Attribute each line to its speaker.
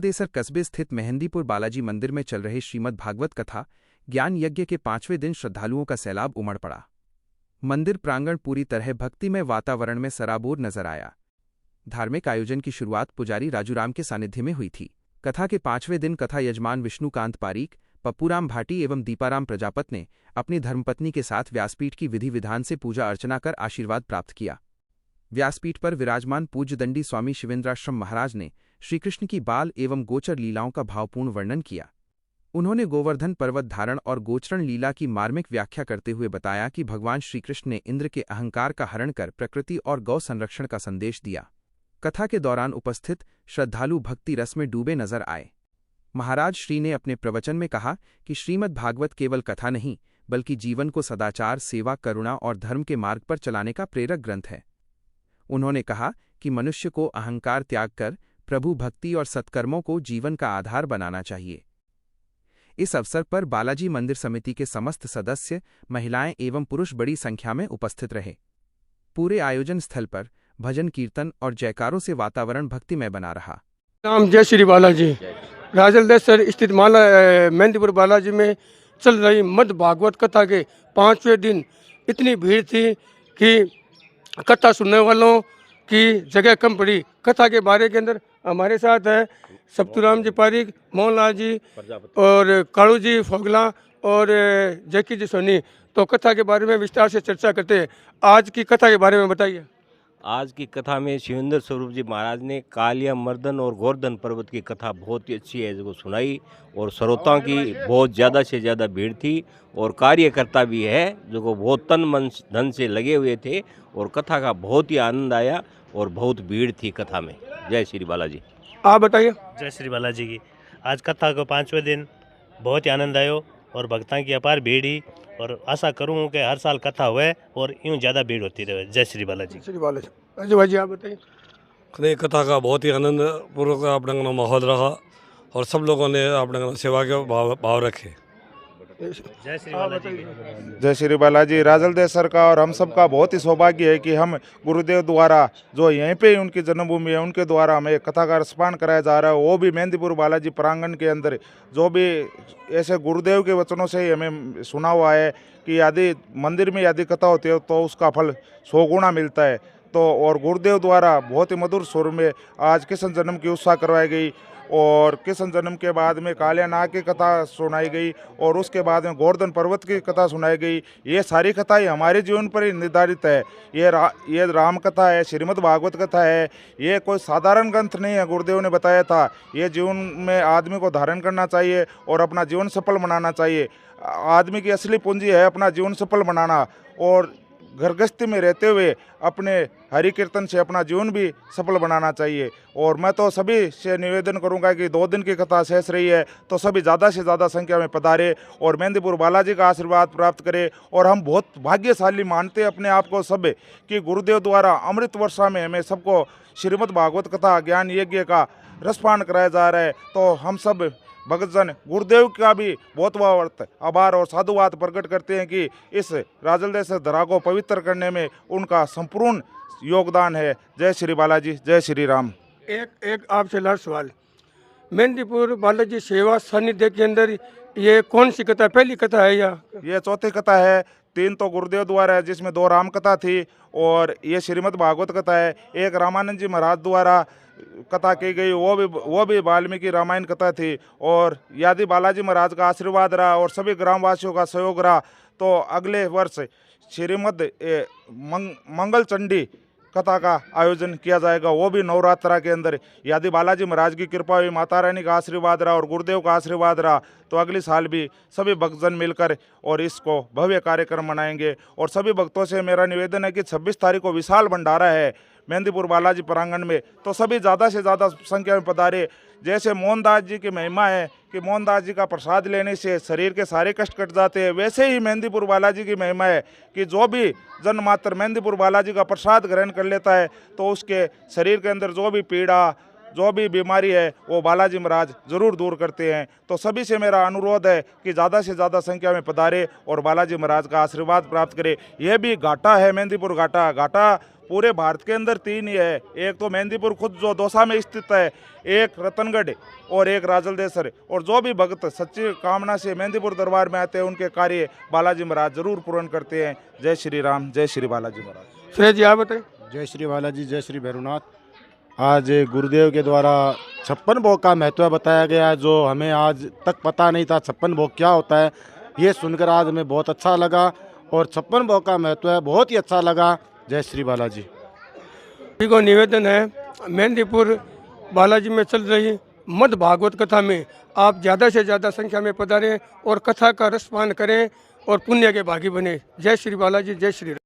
Speaker 1: राजलदेसर कस्बे स्थित मेहंदीपुर बालाजी मंदिर में चल रहे श्रीमद् भागवत कथा ज्ञान यज्ञ के 5वें दिन श्रद्धालुओं का सैलाब उमड़ पड़ा। मंदिर प्रांगण पूरी तरह भक्तिमय वातावरण में सराबोर नजर आया। धार्मिक आयोजन की शुरुआत पुजारी राजूराम के सानिध्य में हुई थी। कथा के 5वें दिन कथा यजमान विष्णुकांत पारीक, पप्पूराम भाटी एवं दीपाराम प्रजापत ने अपनी धर्मपत्नी के साथ व्यासपीठ की विधि विधान से पूजा अर्चना कर आशीर्वाद प्राप्त किया। व्यासपीठ पर विराजमान पूज्यदंडी स्वामी शिवेंद्राश्रम महाराज ने श्रीकृष्ण की बाल एवं गोचर लीलाओं का भावपूर्ण वर्णन किया। उन्होंने गोवर्धन पर्वत धारण और गोचरण लीला की मार्मिक व्याख्या करते हुए बताया कि भगवान श्रीकृष्ण ने इंद्र के अहंकार का हरण कर प्रकृति और गौ संरक्षण का संदेश दिया। कथा के दौरान उपस्थित श्रद्धालु भक्ति रस में डूबे नजर आए। महाराज श्री ने अपने प्रवचन में कहा कि श्रीमद् भागवत केवल कथा नहीं बल्कि जीवन को सदाचार, सेवा, करुणा और धर्म के मार्ग पर चलाने का प्रेरक ग्रंथ है। उन्होंने कहा कि मनुष्य को अहंकार त्याग कर प्रभु भक्ति और सत्कर्मों को जीवन का आधार बनाना चाहिए। इस अवसर पर बालाजी मंदिर समिति के समस्त सदस्य, महिलाएं एवं पुरुष बड़ी संख्या में उपस्थित रहे। पूरे आयोजन स्थल पर भजन कीर्तन और जयकारों से वातावरण भक्तिमय बना रहा।
Speaker 2: राम जय श्री बालाजी। राजलदेसर स्थित मेहंदीपुर बालाजी में चल रही मद् भागवत कथा के 5वें दिन इतनी भीड़ थी कि कथा सुनने वालों की जगह कम पड़ी। कथा के बारे के अंदर हमारे साथ है सप्तूराम जी पारीक, मोहनलाल जी और कालू जी फोगला और जैकी जी सोनी। तो कथा के बारे में विस्तार से चर्चा करते हैं। आज की कथा के बारे में बताइए।
Speaker 3: आज की कथा में शिवेंद्र स्वरूप जी महाराज ने कालिया मर्दन और गोवर्धन पर्वत की कथा बहुत ही अच्छी है जो सुनाई, और श्रोताओं की बहुत ज़्यादा से ज़्यादा भीड़ थी और कार्यकर्ता भी है जो को बहुत तन मन धन से लगे हुए थे और कथा का बहुत ही आनंद आया और बहुत भीड़ थी कथा में। जय श्री बालाजी।
Speaker 2: आप बताइए।
Speaker 4: जय श्री बालाजी की आज कथा को 5वें दिन बहुत ही आनंद आयो और भक्तों की अपार भीड़ ही, और आशा करूँ कि हर साल कथा हुए और यूँ ज़्यादा भीड़ होती रहे। जय श्री बालाजी।
Speaker 2: श्री बालाजी। अजय भाई जी आप बताइए।
Speaker 5: कथा का बहुत ही आनंद पूर्वक अपने माहौल रहा और सब लोगों ने अपने सेवा के भाव रखे।
Speaker 4: जय श्री बालाजी।
Speaker 6: जय श्री बालाजी। राजलदेसर का और हम सब का बहुत ही सौभाग्य है कि हम गुरुदेव द्वारा जो यहीं पे उनकी जन्मभूमि है उनके द्वारा हमें कथा का रसपान कराया जा रहा है, वो भी मेहंदीपुर बालाजी प्रांगण के अंदर। जो भी ऐसे गुरुदेव के वचनों से ही हमें सुना हुआ है कि यदि मंदिर में यदि कथा होती है तो उसका फल 100 गुना मिलता है। तो और गुरुदेव द्वारा बहुत ही मधुर स्वर में आज कृष्ण जन्म की उत्साह करवाई गई और कृष्ण जन्म के बाद में कालिया नाग की कथा सुनाई गई और उसके बाद में गोवर्धन पर्वत की कथा सुनाई गई। ये सारी कथाएं हमारे जीवन पर ही निर्धारित है। ये राम कथा है, श्रीमद् भागवत कथा है। ये कोई साधारण ग्रंथ नहीं है। गुरुदेव ने बताया था ये जीवन में आदमी को धारण करना चाहिए और अपना जीवन सफल बनाना चाहिए। आदमी की असली पूंजी है अपना जीवन सफल बनाना, और घर गृहस्थी में रहते हुए अपने हरि कीर्तन से अपना जीवन भी सफल बनाना चाहिए। और मैं तो सभी से निवेदन करूंगा कि 2 दिन की कथा शेष रही है तो सभी ज़्यादा से ज़्यादा संख्या में पधारे और मेहंदीपुर बालाजी का आशीर्वाद प्राप्त करें। और हम बहुत भाग्यशाली मानते हैं अपने आप को सब कि गुरुदेव द्वारा अमृत वर्षा में हमें सबको श्रीमद् भागवत कथा ज्ञान यज्ञ का रसपान कराया जा रहा है। तो हम सब भक्तजन गुरुदेव का भी बहुत बहुत आभार और साधुवाद प्रकट करते हैं कि इस राजलदेसर धरा को पवित्र करने में उनका संपूर्ण योगदान है। जय श्री बालाजी। जय श्री राम।
Speaker 2: एक आपसे लास्ट सवाल। मेहंदीपुर बालाजी सेवा सानिध्य के अंदर ये कौन सी कथा, पहली कथा है या
Speaker 6: ये चौथी कथा है? 3 तो गुरुदेव द्वारा है जिसमें 2 राम कथा थी और ये श्रीमद् भागवत कथा है। एक रामानंद जी महाराज द्वारा कथा की गई, वो भी वाल्मीकि रामायण कथा थी। और यदि बालाजी महाराज का आशीर्वाद रहा और सभी ग्रामवासियों का सहयोग रहा तो अगले वर्ष श्रीमद् मंगल चंडी कथा का आयोजन किया जाएगा, वो भी नवरात्रा के अंदर। यदि बालाजी महाराज की कृपा हुई, माता रानी का आशीर्वाद रहा और गुरुदेव का आशीर्वाद रहा तो अगले साल भी सभी भक्तजन मिलकर और इसको भव्य कार्यक्रम मनाएंगे। और सभी भक्तों से मेरा निवेदन है कि 26 तारीख को विशाल भंडारा है मेहंदीपुर बालाजी प्रांगण में, तो सभी ज़्यादा से ज़्यादा संख्या में पधारे। जैसे मोहनदास जी की महिमा है कि मोहनदास जी का प्रसाद लेने से शरीर के सारे कष्ट कट जाते हैं, वैसे ही मेहंदीपुर बालाजी की महिमा है कि जो भी जन मात्र मेहंदीपुर बालाजी का प्रसाद ग्रहण कर लेता है तो उसके शरीर के अंदर जो भी पीड़ा, जो भी बीमारी है वो बालाजी महाराज जरूर दूर करते हैं। तो सभी से मेरा अनुरोध है कि ज़्यादा से ज़्यादा संख्या में पधारे और बालाजी महाराज का आशीर्वाद प्राप्त करें। यह भी घाटा है, मेहंदीपुर घाटा पूरे भारत के अंदर 3 ही है। एक तो मेहंदीपुर खुद जो दौसा में स्थित है, एक रतनगढ़ और एक राजलदेसर। और जो भी भक्त सच्ची कामना से मेहंदीपुर दरबार में आते हैं उनके कार्य बालाजी महाराज जरूर पूर्ण करते हैं। जय श्री राम, जय श्री बालाजी महाराज।
Speaker 2: सुरेश जी आप बताएं।
Speaker 7: जय श्री बालाजी, जय श्री भैरवनाथ। आज गुरुदेव के द्वारा 56 भोग का महत्व बताया गया है, जो हमें आज तक पता नहीं था 56 भोग क्या होता है। ये सुनकर आज हमें बहुत अच्छा लगा और 56 भोग का महत्व है, बहुत ही अच्छा लगा। जय श्री बालाजी।
Speaker 2: सभी को निवेदन है, मेहंदीपुर बालाजी में चल रही मद भागवत कथा में आप ज़्यादा से ज़्यादा संख्या में पधारें और कथा का रसपान करें और पुण्य के भागी बने। जय श्री बालाजी, जय श्री राम।